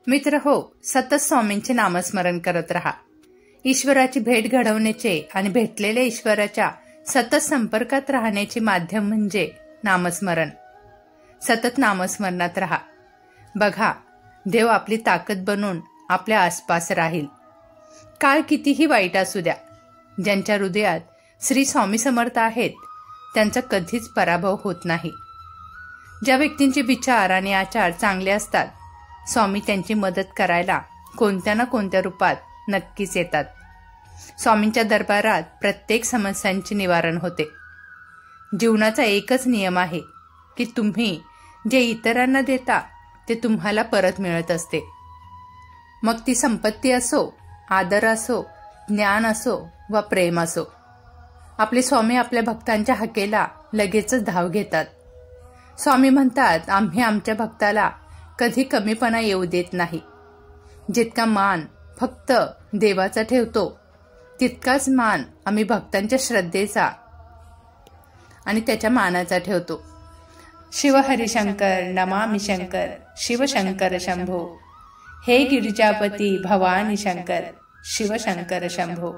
मित्र हो, सतत स्वामींचे नामस्मरण करत राहा। ईश्वराची भेट घडवण्याचे आणि भेटलेल्या ईश्वराच्या सतत संपर्कात राहण्याचे माध्यम म्हणजे नामस्मरण। सतत नामस्मरणात राहा। बघा, देव आपली ताकद बनून आपल्या आसपास राहील। काळ कितीही वाईट असू द्या, ज्यांच्या हृदयात श्री स्वामी समर्थ आहेत त्यांचा कधीच पराभव होत नाही। ज्या व्यक्तींचे विचार आणि आचार चांगले असतात, स्वामी त्यांची मदत करायला कोणत्या ना कोणत्या रूपात नक्कीच येतात। स्वामींच्या दरबारात प्रत्येक समस्यांचे निवारण होते। जीवनाचा एकच नियम आहे की तुम्ही जे इतरांना देता ते तुम्हाला परत मिळत असते। मग ती संपत्ती असो, आदर असो, ज्ञान असो वा प्रेम असो। आपले स्वामी आपल्या भक्तांच्या हाकेला लगेचच धाव घेतात। स्वामी म्हणतात, आम्ही आमच्या भक्ताला कधी कमीपणा येऊ देत नाही। जितका मान फक्त देवाचा ठेवतो, तितकाच मान आम्ही भक्तांच्या श्रद्धेचा आणि त्याच्या मानाचा ठेवतो। शिव हरिशंकर नमामि शंकर, शिव शंकर शंभो। हे गिरिजापती भवानी शंकर, शिव शंकर शंभो।